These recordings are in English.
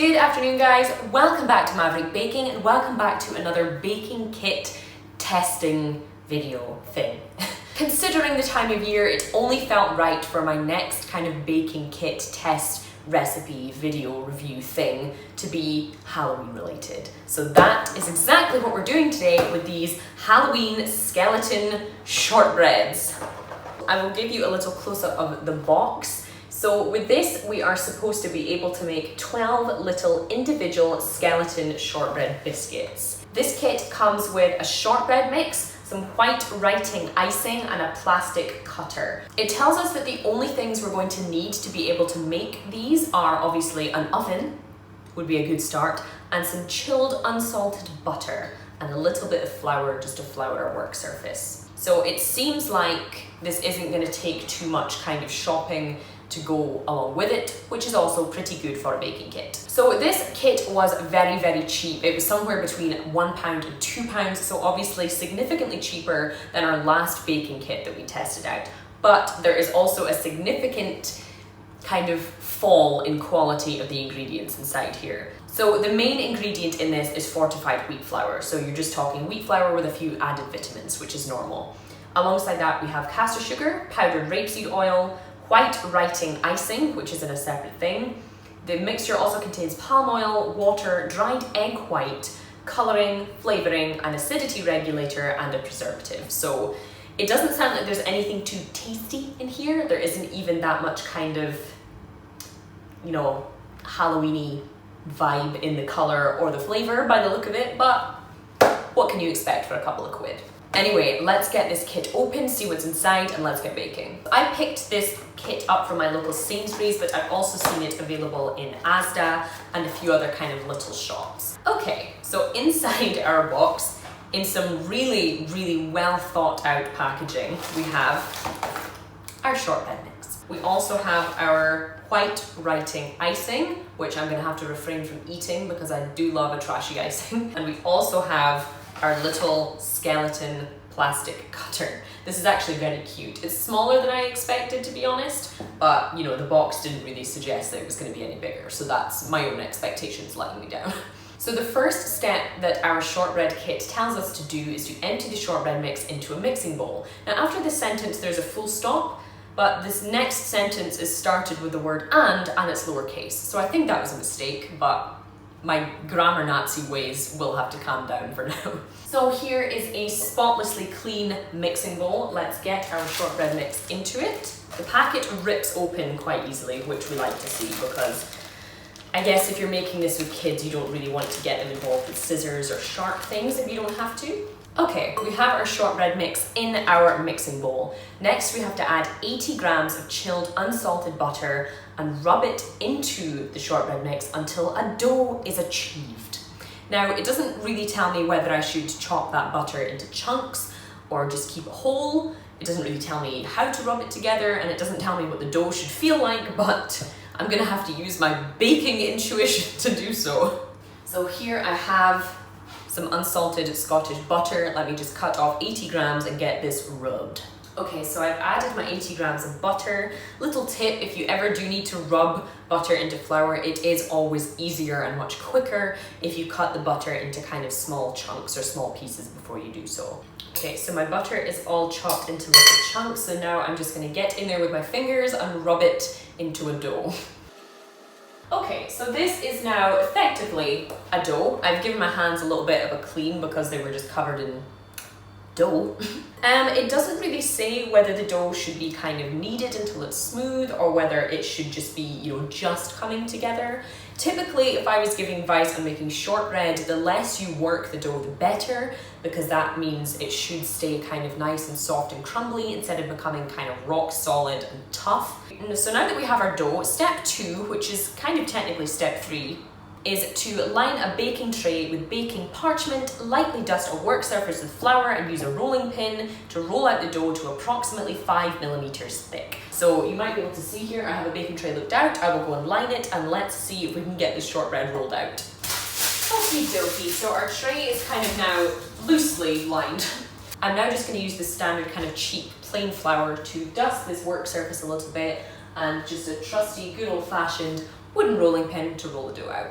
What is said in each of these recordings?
Good afternoon guys, welcome back to Maverick Baking and welcome back to another baking kit testing video thing. Considering the time of year, it only felt right for my next kind of baking kit test recipe video review thing to be Halloween related. So that is exactly what we're doing today with these Halloween skeleton shortbreads. I will give you a little close-up of the box. So with this, we are supposed to be able to make 12 little individual skeleton shortbread biscuits. This kit comes with a shortbread mix, some white writing icing, and a plastic cutter. It tells us that the only things we're going to need to be able to make these are obviously an oven, would be a good start, and some chilled unsalted butter, and a little bit of flour just to flour our work surface. So it seems like this isn't going to take too much kind of shopping to go along with it, which is also pretty good for a baking kit. So this kit was very cheap. It was somewhere between £1 and £2, so obviously significantly cheaper than our last baking kit that we tested out. But there is also a significant kind of fall in quality of the ingredients inside here. So the main ingredient in this is fortified wheat flour. So you're just talking wheat flour with a few added vitamins, which is normal. Alongside that, we have castor sugar, powdered rapeseed oil, white writing icing, which is in a separate thing. The mixture also contains palm oil, water, dried egg white, colouring, flavouring, an acidity regulator, and a preservative. So it doesn't sound like there's anything too tasty in here. There isn't even that much kind of, you know, Halloween-y vibe in the colour or the flavour by the look of it, but what can you expect for a couple of quid? Anyway, let's get this kit open, see what's inside, and let's get baking. I picked this kit up from my local Sainsbury's, but I've also seen it available in Asda and a few other kind of little shops. Okay, so inside our box, in some really well thought out packaging, we have our shortbread mix. We also have our white writing icing, which I'm gonna have to refrain from eating because I do love a trashy icing. And we also have our little skeleton plastic cutter. This is actually very cute. It's smaller than I expected, to be honest, but you know, the box didn't really suggest that it was going to be any bigger, so that's my own expectations letting me down. So the first step that our shortbread kit tells us to do is to empty the shortbread mix into a mixing bowl. Now after this sentence there's a full stop, but this next sentence is started with the word and it's lowercase. So I think that was a mistake, but my grammar Nazi ways will have to calm down for now. So here is a spotlessly clean mixing bowl. Let's get our shortbread mix into it. The packet rips open quite easily, which we like to see because I guess if you're making this with kids, you don't really want to get them involved with scissors or sharp things if you don't have to. Okay, we have our shortbread mix in our mixing bowl. Next, we have to add 80 grams of chilled unsalted butter and rub it into the shortbread mix until a dough is achieved. Now, it doesn't really tell me whether I should chop that butter into chunks or just keep it whole. It doesn't really tell me how to rub it together, and it doesn't tell me what the dough should feel like, but I'm gonna have to use my baking intuition to do so. So here I have some unsalted Scottish butter. Let me just cut off 80 grams and get this rubbed. Okay, so I've added my 80 grams of butter. Little tip, if you ever do need to rub butter into flour, it is always easier and much quicker if you cut the butter into kind of small chunks or small pieces before you do so. Okay, so my butter is all chopped into little chunks, so now I'm just gonna get in there with my fingers and rub it into a dough. Okay, so this is now effectively a dough. I've given my hands a little bit of a clean because they were just covered in dough. It doesn't really say whether the dough should be kind of kneaded until it's smooth or whether it should just be, you know, just coming together. Typically, if I was giving advice on making shortbread, the less you work the dough, the better, because that means it should stay kind of nice and soft and crumbly instead of becoming kind of rock solid and tough. So now that we have our dough, step 2, which is kind of technically step 3, is to line a baking tray with baking parchment, lightly dust a work surface with flour and use a rolling pin to roll out the dough to approximately 5 millimeters thick. So you might be able to see here, I have a baking tray looked out. I will go and line it and let's see if we can get the shortbread rolled out. Okie dokie, so our tray is kind of now loosely lined. I'm now just going to use the standard kind of cheap plain flour to dust this work surface a little bit and just a trusty good old-fashioned wooden rolling pin to roll the dough out.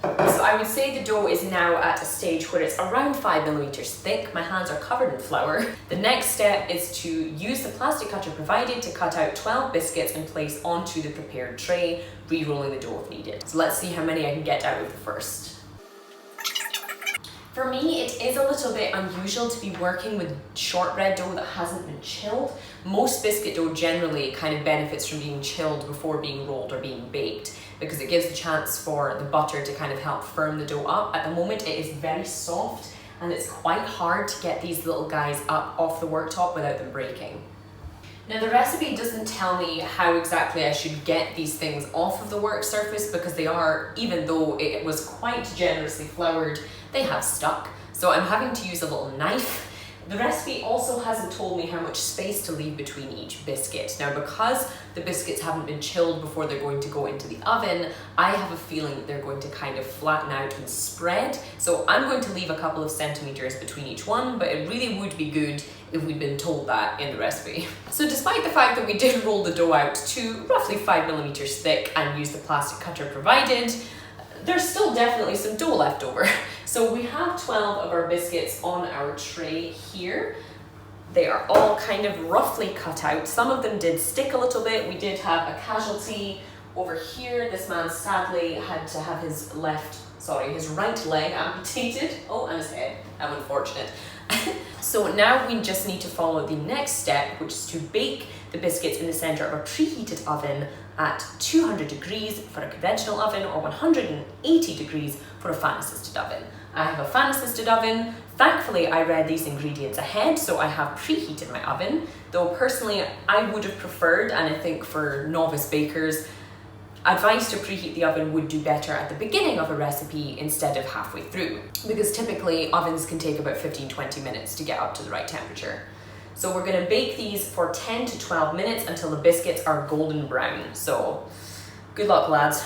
So I would say the dough is now at a stage where it's around 5mm thick. My hands are covered in flour. The next step is to use the plastic cutter provided to cut out 12 biscuits and place onto the prepared tray, re-rolling the dough if needed. So let's see how many I can get out of the first. For me, it is a little bit unusual to be working with shortbread dough that hasn't been chilled. Most biscuit dough generally kind of benefits from being chilled before being rolled or being baked, because it gives the chance for the butter to kind of help firm the dough up. At the moment, it is very soft and it's quite hard to get these little guys up off the worktop without them breaking. Now the recipe doesn't tell me how exactly I should get these things off of the work surface, because they are, even though it was quite generously floured, they have stuck. So I'm having to use a little knife. The recipe also hasn't told me how much space to leave between each biscuit. Now, because the biscuits haven't been chilled before they're going to go into the oven, I have a feeling that they're going to kind of flatten out and spread. So I'm going to leave a couple of centimeters between each one, but it really would be good if we'd been told that in the recipe. So despite the fact that we did roll the dough out to roughly 5mm thick and use the plastic cutter provided, there's still definitely some dough left over. So we have 12 of our biscuits on our tray here. They are all kind of roughly cut out. Some of them did stick a little bit. We did have a casualty over here. This man sadly had to have his right leg amputated. Oh, and his head. How unfortunate. So now we just need to follow the next step, which is to bake the biscuits in the center of a preheated oven at 200 degrees for a conventional oven or 180 degrees for a fan-assisted oven. I have a fan-assisted oven. Thankfully, I read these ingredients ahead, so I have preheated my oven, though personally I would have preferred, and I think for novice bakers, advice to preheat the oven would do better at the beginning of a recipe instead of halfway through, because typically ovens can take about 15-20 minutes to get up to the right temperature. So we're going to bake these for 10 to 12 minutes until the biscuits are golden brown. So good luck, lads.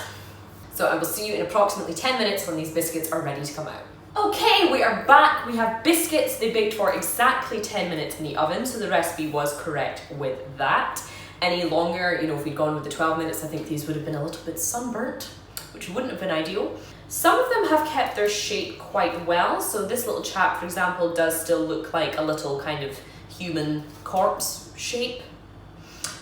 So I will see you in approximately 10 minutes when these biscuits are ready to come out. Okay, we are back. We have biscuits. They baked for exactly 10 minutes in the oven, so the recipe was correct with that. Any longer, if we'd gone with the 12 minutes, I think these would have been a little bit sunburnt, which wouldn't have been ideal. Some of them have kept their shape quite well. So this little chap, for example, does still look like a little kind of human corpse shape.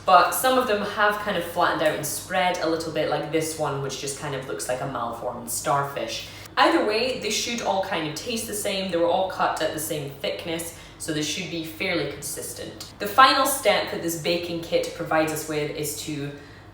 But some of them have kind of flattened out and spread a little bit, like this one, which just kind of looks like a malformed starfish. Either way, they should all kind of taste the same. They were all cut at the same thickness, so they should be fairly consistent. The final step that this baking kit provides us with is to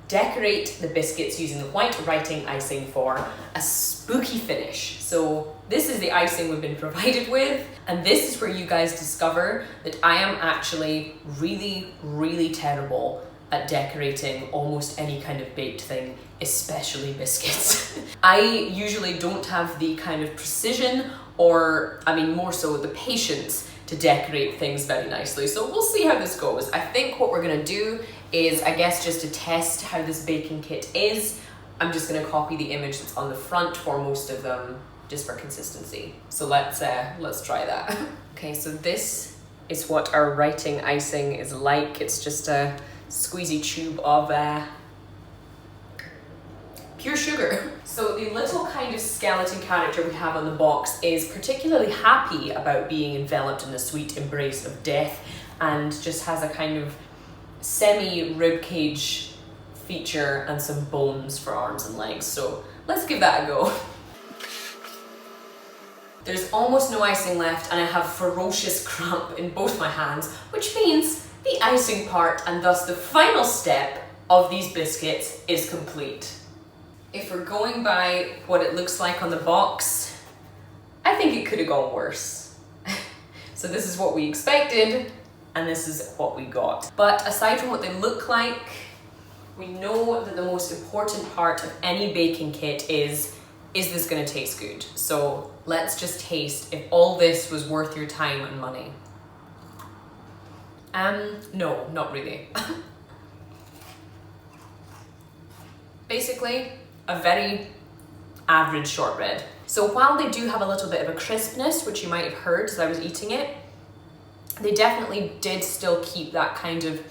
decorate the biscuits using the white writing icing for a spooky finish. So this is the icing we've been provided with, and this is where you guys discover that I am actually really, really terrible at decorating almost any kind of baked thing, especially biscuits. I usually don't have the kind of precision or, more so the patience to decorate things very nicely. So we'll see how this goes. I think what we're gonna do is, I guess, just to test how this baking kit is, I'm just gonna copy the image that's on the front for most of them, just for consistency. So let's try that. Okay, so this is what our writing icing is like. It's just a squeezy tube of pure sugar. So the little kind of skeleton character we have on the box is particularly happy about being enveloped in the sweet embrace of death, and just has a kind of semi-rib cage feature and some bones for arms and legs. So let's give that a go. There's almost no icing left, and I have ferocious cramp in both my hands, which means the icing part, and thus the final step of these biscuits, is complete. If we're going by what it looks like on the box, I think it could have gone worse. So this is what we expected, and this is what we got. But aside from what they look like, we know that the most important part of any baking kit is this gonna taste good? So let's just taste if all this was worth your time and money. No, not really. Basically, a very average shortbread. So while they do have a little bit of a crispness, which you might have heard as I was eating it, they definitely did still keep that kind of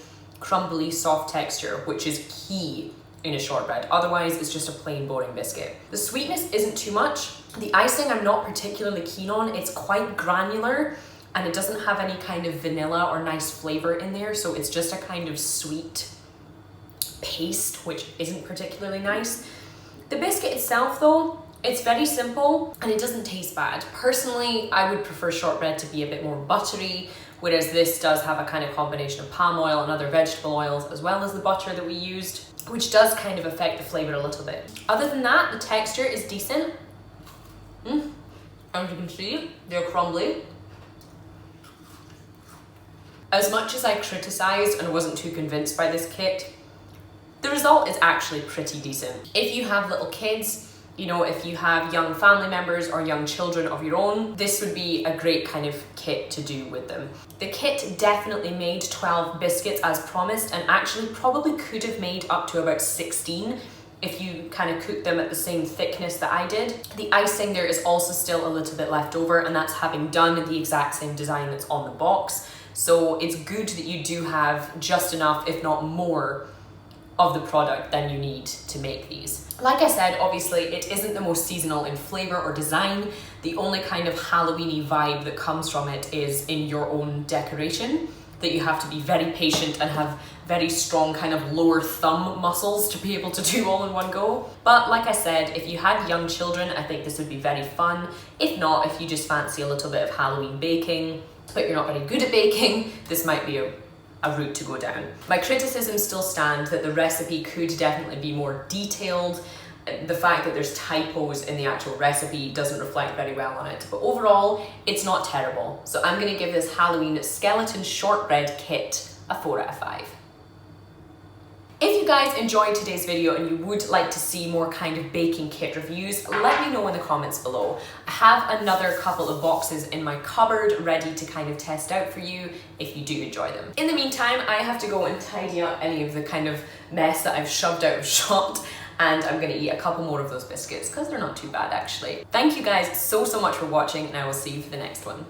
crumbly soft texture, which is key in a shortbread. Otherwise, it's just a plain boring biscuit. The sweetness isn't too much. The icing I'm not particularly keen on. It's quite granular and it doesn't have any kind of vanilla or nice flavor in there. So it's just a kind of sweet paste, which isn't particularly nice. The biscuit itself though, it's very simple and it doesn't taste bad. Personally, I would prefer shortbread to be a bit more buttery, whereas this does have a kind of combination of palm oil and other vegetable oils, as well as the butter that we used, which does kind of affect the flavor a little bit. Other than that, the texture is decent. As you can see, they're crumbly. As much as I criticized and wasn't too convinced by this kit, the result is actually pretty decent. If you have little kids, you know, if you have young family members or young children of your own, this would be a great kind of kit to do with them. The kit definitely made 12 biscuits as promised, and actually probably could have made up to about 16 if you kind of cooked them at the same thickness that I did. The icing there is also still a little bit left over, and that's having done the exact same design that's on the box. So it's good that you do have just enough, if not more, of the product than you need to make these. Like I said, obviously it isn't the most seasonal in flavor or design. The only kind of Halloween-y vibe that comes from it is in your own decoration, that you have to be very patient and have very strong kind of lower thumb muscles to be able to do all in one go. But like I said, if you had young children, I think this would be very fun. If not, if you just fancy a little bit of Halloween baking, but you're not very good at baking, this might be a route to go down. My criticisms still stand that the recipe could definitely be more detailed. The fact that there's typos in the actual recipe doesn't reflect very well on it, but overall it's not terrible. So I'm going to give this Halloween skeleton shortbread kit a 4 out of 5. If you guys enjoyed today's video and you would like to see more kind of baking kit reviews, let me know in the comments below. I have another couple of boxes in my cupboard ready to kind of test out for you if you do enjoy them. In the meantime, I have to go and tidy up any of the kind of mess that I've shoved out of shot, and I'm gonna eat a couple more of those biscuits because they're not too bad actually. Thank you guys so much for watching, and I will see you for the next one.